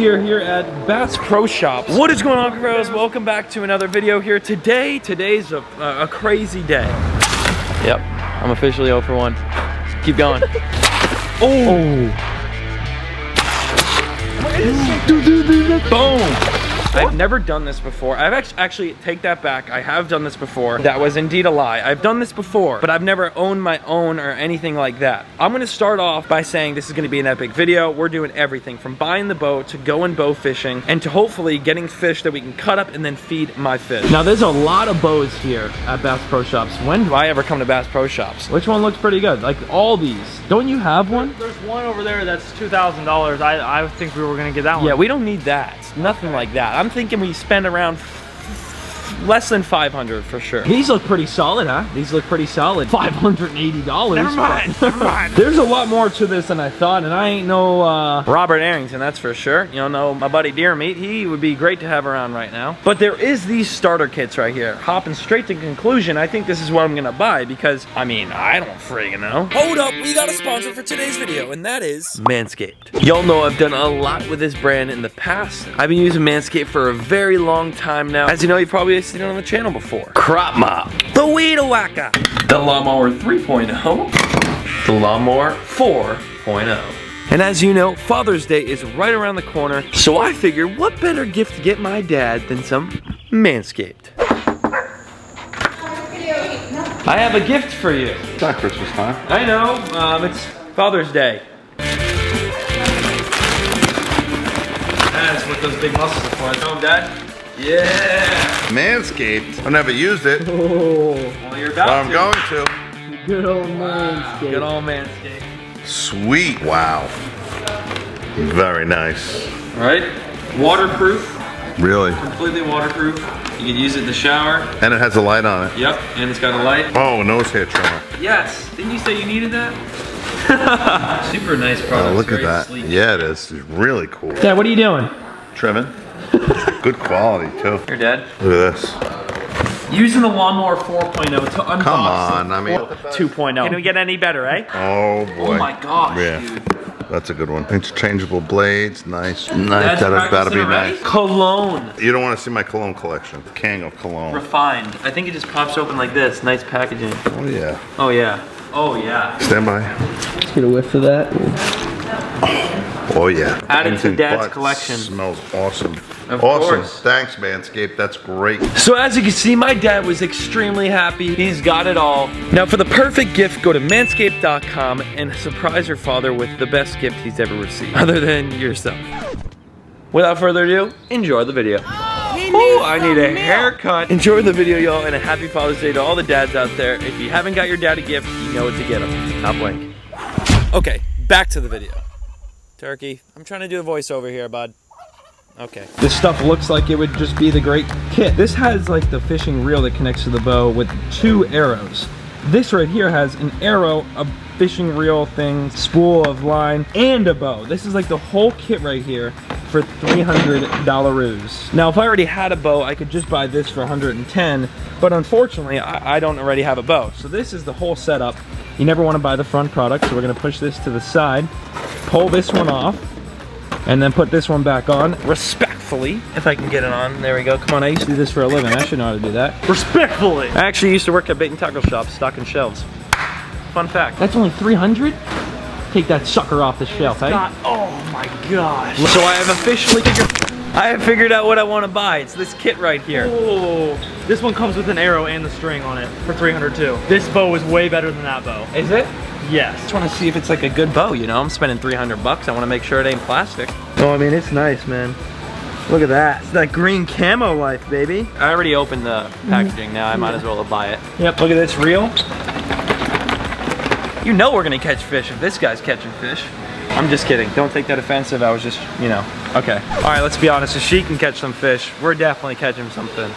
We are here at Bass Pro Shops. What is going on, Cuffaros? Welcome back to another video here. Today's a crazy day. Yep, I'm officially 0 for 1. Keep going. Oh! Boom! I've never done this before. I've actually, take that back. I have done this before. That was indeed a lie. I've done this before, but I've never owned my own or anything like that. I'm gonna start off by saying this is gonna be an epic video. We're doing everything from buying the boat to going bow fishing and to hopefully getting fish that we can cut up and then feed my fish. Now there's a lot of bows here at Bass Pro Shops. When do I ever come to Bass Pro Shops? Which one looks pretty good? Like all these. Don't you have one? There's one over there that's $2,000. I think we were gonna get that one. Yeah, we don't need that. Nothing like that. I'm thinking we spend around less than 500 for sure. These look pretty solid, huh? These look pretty solid. $580. Never mind, never mind. There's a lot more to this than I thought, and I ain't no Robert Arrington, that's for sure. You don't know my buddy Deer Meat. He would be great to have around right now. But there is these starter kits right here. Hopping straight to conclusion, I think this is what I'm gonna buy because, I mean, I don't friggin' know. Hold up, we got a sponsor for today's video, and that is Manscaped. Y'all know I've done a lot with this brand in the past. I've been using Manscaped for a very long time now. As you know, you've probably seen it on the channel before. Crop Mop, the Weed Whacker, the Lawnmower 3.0, the Lawnmower 4.0. And as you know, Father's Day is right around the corner, so I figured what better gift to get my dad than some Manscaped. I have a gift for you. It's not Christmas time. I know, it's Father's Day. That's what those big muscles are for. Show 'em, Dad. Yeah! Manscaped. I've never used it. Oh. Well, you're about But I'm going to. Good old Manscaped. Good old Manscaped. Sweet. Wow. Very nice. Right? Waterproof. Really? Completely waterproof. You can use it in the shower. And it has a light on it. Yep, and it's got a light. Oh, a nose hair trimmer. Yes. Didn't you say you needed that? Super nice product. Oh, look at Very that. sleek. Yeah, it is. It's really cool. Dad, what are you doing? Trimming. Good quality, too. Here, Dad. Look at this. Using the Lawnmower 4.0 to unbox Come on, I mean. 2.0. Can we get any better, eh? Oh, boy. Oh my gosh, Yeah. dude. That's a good one. Interchangeable blades. Nice. Dad's Nice. That has got to be practicing already? nice. Cologne. You don't want to see my cologne collection. The king of cologne. Refined. I think it just pops open like this. Nice packaging. Oh, yeah. Oh, yeah. Oh, yeah. Stand by. Let's get a whiff of that. Oh, yeah. Added to Anything Dad's but collection. Smells awesome. Of awesome. course. Thanks, Manscaped. That's great. So as you can see, my dad was extremely happy. He's got it all. Now for the perfect gift, go to manscaped.com and surprise your father with the best gift he's ever received, other than yourself. Without further ado, enjoy the video. Oh, I need a haircut. Enjoy the video, y'all, and a happy Father's Day to all the dads out there. If you haven't got your dad a gift, you know what to get him. Not blink. Okay, back to the video. Turkey, I'm trying to do a voiceover here, bud. Okay. This stuff looks like it would just be the great kit. This has like the fishing reel that connects to the bow with 2 arrows. This right here has an arrow, a fishing reel thing, spool of line, and a bow. This is like the whole kit right here for $300. Now, if I already had a bow, I could just buy this for $110, but unfortunately, I don't already have a bow. So this is the whole setup. You never want to buy the front product, so we're gonna push this to the side, pull this one off, and then put this one back on, respectfully, if I can get it on. There we go. Come on, I used to do this for a living. I should know how to do that. Respectfully. I actually used to work at bait and tackle shops, stocking shelves. Fun fact. That's only $300? Take that sucker off the shelf, eh? God, oh my gosh. So I have officially figured out what I want to buy. It's this kit right here. Oh, this one comes with an arrow and the string on it for $300 too. This bow is way better than that bow. Is it? Yes. Just want to see if it's like a good bow, you know? I'm spending $300 bucks. I want to make sure it ain't plastic. Oh, I mean, it's nice, man. Look at that. It's that green camo life, baby. I already opened the packaging now. I might as well buy it. Yep, look at this reel. You know we're gonna catch fish if this guy's catching fish. I'm just kidding. Don't take that offensive. I was just, you know. Okay. All right, let's be honest. If she can catch some fish, we're definitely catching something.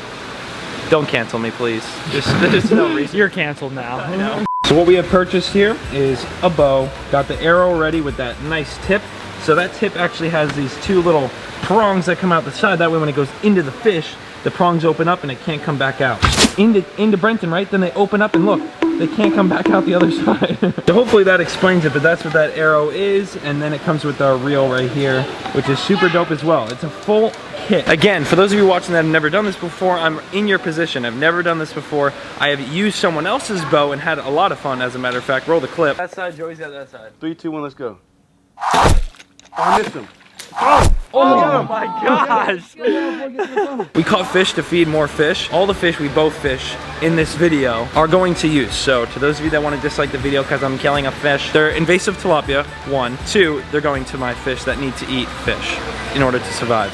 Don't cancel me, please. There's no reason. You're canceled now. I know. So what we have purchased here is a bow. Got the arrow ready with that nice tip. So that tip actually has these 2 little prongs that come out the side. That way when it goes into the fish, the prongs open up and it can't come back out. Into Brenton, right? Then they open up and look, they can't come back out the other side. So hopefully that explains it, but that's what that arrow is. And then it comes with our reel right here, which is super dope as well. It's a full kit. Again, for those of you watching that have never done this before, I'm in your position. I've never done this before. I have used someone else's bow and had a lot of fun, as a matter of fact. Roll the clip. That side, Joey's got that side. 3, 2, 1, let's go. Oh, I missed him. Oh my gosh! We caught fish to feed more fish. All the fish we both fish in this video are going to use. So to those of you that want to dislike the video because I'm killing a fish, they're invasive tilapia, 1. 2, they're going to my fish that need to eat fish in order to survive.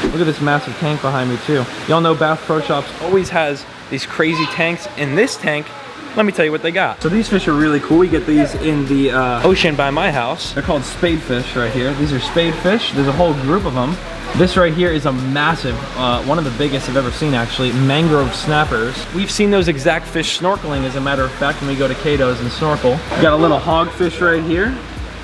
Look at this massive tank behind me too. Y'all know Bass Pro Shops always has these crazy tanks. In this tank, let me tell you what they got. So these fish are really cool. We get these in the ocean by my house. They're called spade fish right here. These are spade fish. There's a whole group of them. This right here is a massive, one of the biggest I've ever seen actually, mangrove snappers. We've seen those exact fish snorkeling, as a matter of fact, when we go to Cato's and snorkel. We got a little hogfish right here.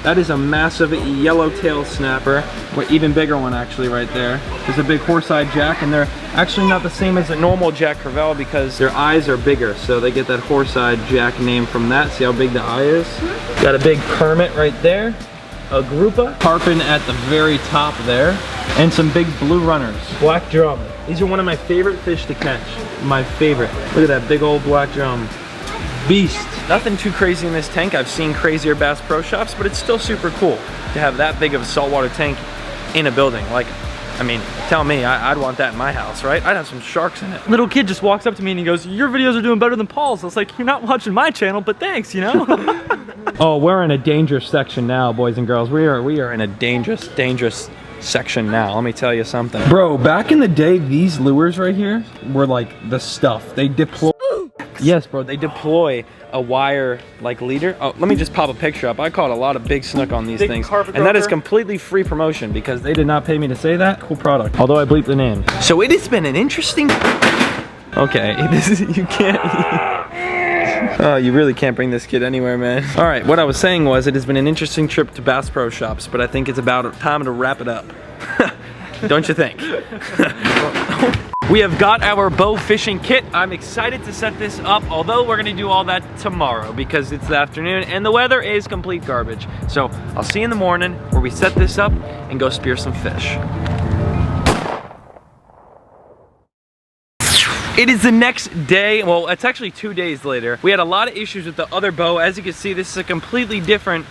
That is a massive yellowtail snapper, or even bigger one actually right there. There's a big horse-eyed jack, and they're actually not the same as a normal Jack Crevalle because their eyes are bigger, so they get that horse-eyed jack name from that. See how big the eye is? Got a big permit right there, a grouper, tarpon at the very top there, and some big blue runners. Black drum. These are one of my favorite fish to catch. My favorite. Look at that big old black drum. Beast. Nothing too crazy in this tank. I've seen crazier Bass Pro Shops, but it's still super cool to have that big of a saltwater tank in a building. Like, I mean, tell me, I'd want that in my house, right? I'd have some sharks in it. Little kid just walks up to me and he goes, "Your videos are doing better than Paul's." I was like, "You're not watching my channel, but thanks, you know?" Oh, we're in a dangerous section now, boys and girls. We are in a dangerous section now. Let me tell you something. Bro, back in the day, these lures right here were like the stuff. They deploy. Yes, bro, they deploy a wire like leader. Oh, let me just pop a picture up. I caught a lot of big snook on these Big things. carpet And that is broker. completely free promotion because they did not pay me to say that. Cool product. Although I bleeped the name. So it has been an interesting... Okay, this is, you can't... Oh, you really can't bring this kid anywhere, man. All right, what I was saying was it has been an interesting trip to Bass Pro Shops, but I think it's about time to wrap it up. Don't you think? We have got our bow fishing kit. I'm excited to set this up, although we're gonna do all that tomorrow because it's the afternoon and the weather is complete garbage. So I'll see you in the morning where we set this up and go spear some fish. It is the next day. Well, it's actually 2 days later. We had a lot of issues with the other bow. As you can see, this is a completely different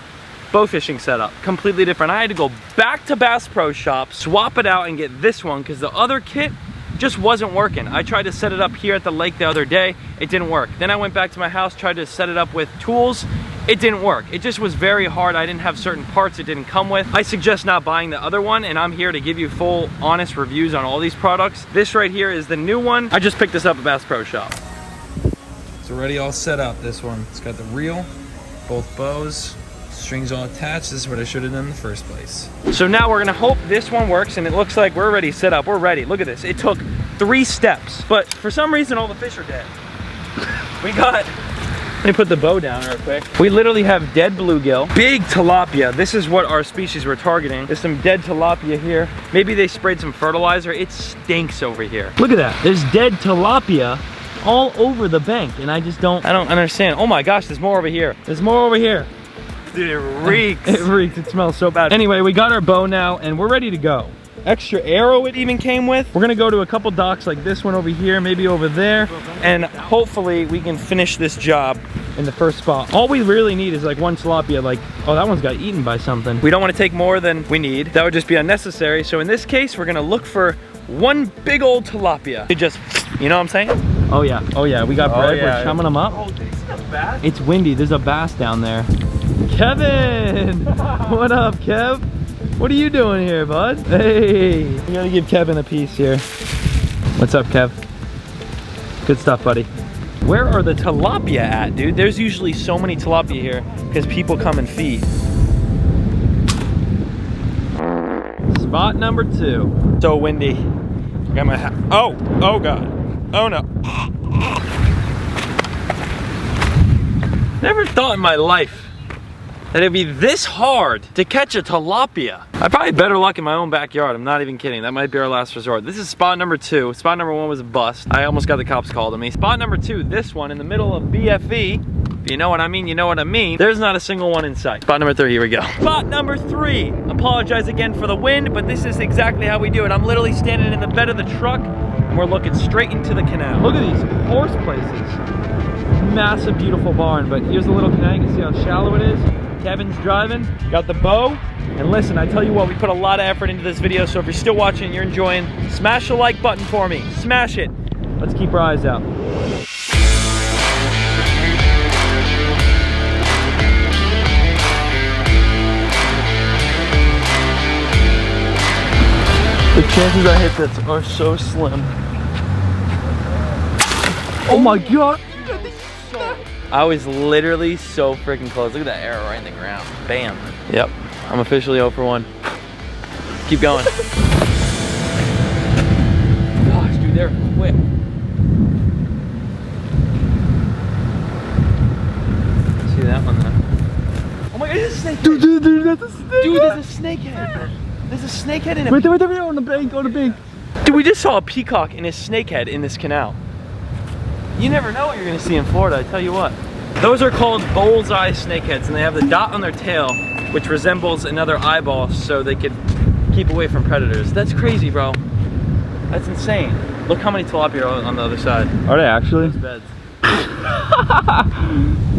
bow fishing setup. Completely different. I had to go back to Bass Pro Shop, swap it out and get this one because the other kit just wasn't working. I tried to set it up here at the lake the other day. It didn't work. Then I went back to my house, tried to set it up with tools. It didn't work. It just was very hard. I didn't have certain parts it didn't come with. I suggest not buying the other one, and I'm here to give you full, honest reviews on all these products. This right here is the new one. I just picked this up at Bass Pro Shop. It's already all set up, this one. It's got the reel, both bows, strings all attached. This is what I should have done in the first place. So now we're gonna hope this one works, and it looks like we're already set up. We're ready. Look at this. It took 3 steps, but for some reason all the fish are dead. We got... Let me put the bow down real quick. We literally have dead bluegill, big tilapia. This is what our species we're targeting. There's some dead tilapia here. Maybe they sprayed some fertilizer. It stinks over here. Look at that. There's dead tilapia all over the bank, and I don't understand. Oh my gosh, there's more over here. There's more over here. Dude, it reeks. It reeks. It smells so bad. Anyway, we got our bow now, and we're ready to go. Extra arrow it even came with. We're gonna go to a couple docks like this one over here, maybe over there, and hopefully we can finish this job in the first spot. All we really need is like one tilapia. Like, oh, that one's got eaten by something. We don't want to take more than we need. That would just be unnecessary. So in this case, we're gonna look for one big old tilapia. It just, you know what I'm saying? Oh yeah, we got bread. We're chumming them up. Oh, it's not bad. It's windy. There's a bass down there. Kevin! What up, Kev? What are you doing here, bud? Hey! We gotta give Kevin a piece here. What's up, Kev? Good stuff, buddy. Where are the tilapia at, dude? There's usually so many tilapia here because people come and feed. Spot number 2. So windy. Got my hat. Oh God. Oh no. Never thought in my life that it'd be this hard to catch a tilapia. I probably had better luck in my own backyard. I'm not even kidding. That might be our last resort. This is spot number 2. Spot number 1 was a bust. I almost got the cops called on me. Spot number 2, this one in the middle of BFE. If you know what I mean, you know what I mean. There's not a single one in sight. Spot number 3, here we go. Spot number 3. Apologize again for the wind, but this is exactly how we do it. I'm literally standing in the bed of the truck and we're looking straight into the canal. Look at these horse places. Massive, beautiful barn, but here's the little canal. You can see how shallow it is. Kevin's driving, got the bow. And listen, I tell you what, we put a lot of effort into this video, so if you're still watching and you're enjoying, smash the like button for me. Smash it. Let's keep our eyes out. The chances I hit this are so slim. Oh my God. I was literally so freaking close. Look at that arrow right in the ground. Bam. Yep, I'm officially 0 for 1. Keep going. Gosh, dude, they're quick. See that one though? Oh my God, it's a snake. Dude, that's a snake. Dude, there's a snakehead. There's a snakehead in it. Wait there, on the bank, Dude, we just saw a peacock and a snakehead in this canal. You never know what you're gonna see in Florida, I tell you what. Those are called bullseye snakeheads, and they have the dot on their tail, which resembles another eyeball, so they could keep away from predators. That's crazy, bro. That's insane. Look how many tilapia are on the other side. Are they actually? Those beds.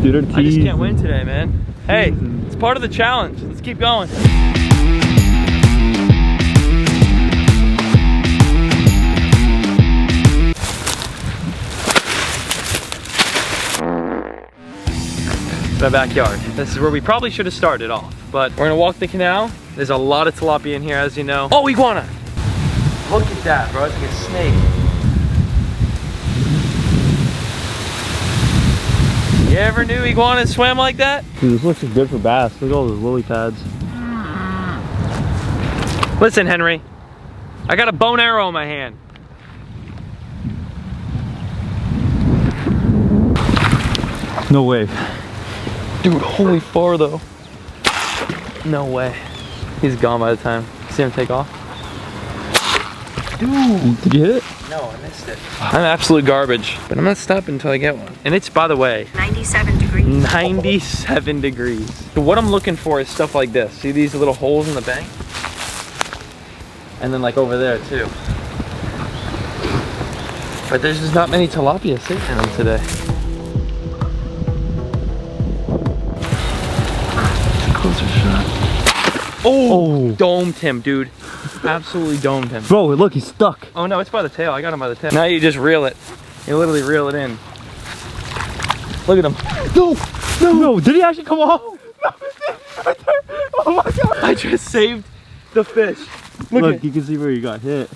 Dude, they're I just can't win today, man. Hey, it's part of the challenge. Let's keep going. My backyard. This is where we probably should have started off, but we're gonna walk the canal. There's a lot of tilapia in here, as you know. Oh, iguana! Look at that, bro. It's like a snake. You ever knew iguanas swam like that? Dude, this looks good for bass. Look at all those lily pads. Listen, Henry. I got a bow and arrow in my hand. No way. Dude, holy far though. No way. He's gone by the time. See him take off? Dude, did you hit it? No, I missed it. I'm absolute garbage, but I'm not stopping until I get one. And it's, by the way, 97 degrees. 97 degrees. So what I'm looking for is stuff like this. See these little holes in the bank? And then like over there too. But there's just not many tilapia sitting in them today. Closer shot. Oh, domed him, dude. Absolutely domed him. Bro, look, he's stuck. Oh no, it's by the tail. I got him by the tail. Now you just reel it. You literally reel it in. Look at him. No, did he actually come off? No, right there. Oh my God. I just saved the fish. Look, you can see where you got hit.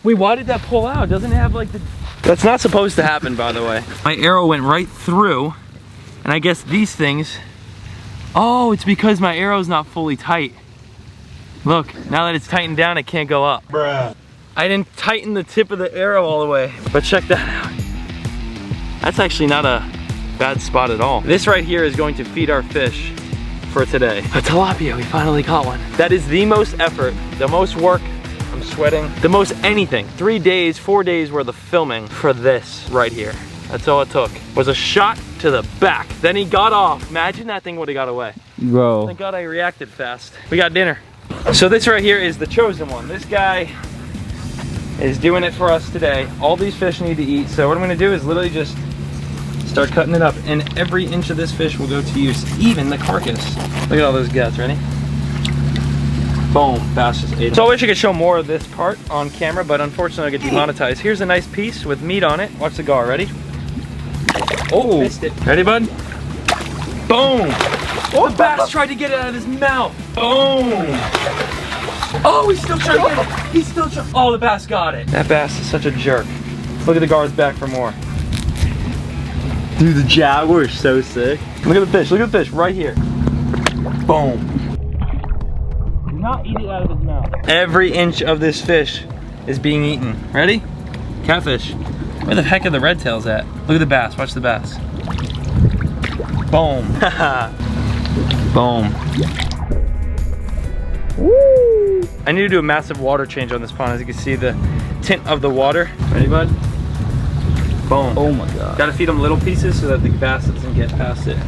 Wait, why did that pull out? Doesn't it have like the... That's not supposed to happen, by the way. My arrow went right through, and I guess these things... Oh, it's because my arrow's not fully tight. Look, now that it's tightened down, it can't go up. Bruh. I didn't tighten the tip of the arrow all the way, but check that out. That's actually not a bad spot at all. This right here is going to feed our fish for today. A tilapia, we finally caught one. That is the most effort, the most work, I'm sweating, the most anything. 3 days, 4 days worth of filming for this right here. That's all it took. Was a shot to the back. Then he got off. Imagine that thing would have got away. Bro. Thank God I reacted fast. We got dinner. So this right here is the chosen one. This guy is doing it for us today. All these fish need to eat. So what I'm gonna do is literally just start cutting it up, and every inch of this fish will go to use, even the carcass. Look at all those guts, ready? Boom, bass just ate it. So I wish I could show more of this part on camera, but unfortunately I get demonetized. Here's a nice piece with meat on it. Watch the gar, ready? Oh, missed it. Ready, bud? Boom! Oh, the bass tried to get it out of his mouth. Boom! Oh, he's still trying to get it. He's still trying. Oh, the bass got it. That bass is such a jerk. Look at the guards back for more. Dude, the jaguar is so sick. Look at the fish. Look at the fish right here. Boom. Do not eat it out of his mouth. Every inch of this fish is being eaten. Ready? Catfish. Where the heck are the red tails at? Look at the bass. Watch the bass. Boom. Boom. Woo! I need to do a massive water change on this pond. As you can see the tint of the water. Ready, bud? Boom. Oh my God. Gotta feed them little pieces so that the bass doesn't get past it.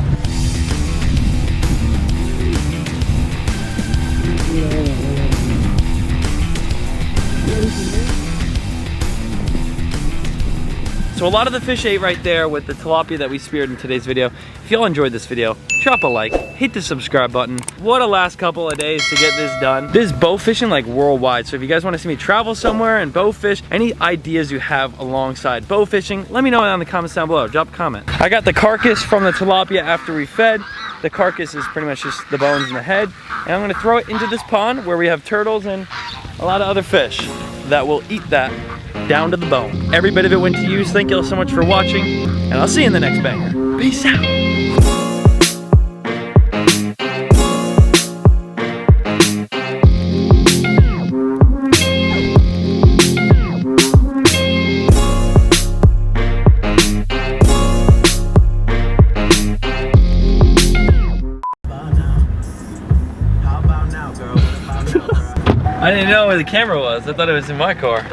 So a lot of the fish ate right there with the tilapia that we speared in today's video. If y'all enjoyed this video, drop a like, hit the subscribe button. What a last couple of days to get this done. This is bow fishing like worldwide. So if you guys want to see me travel somewhere and bow fish, any ideas you have alongside bow fishing, let me know down in the comments down below. Drop a comment. I got the carcass from the tilapia after we fed. The carcass is pretty much just the bones and the head. And I'm gonna throw it into this pond where we have turtles and a lot of other fish that will eat that down to the bone. Every bit of it went to use. Thank you all so much for watching, and I'll see you in the next banger. Peace out. I didn't know where the camera was. I thought it was in my car.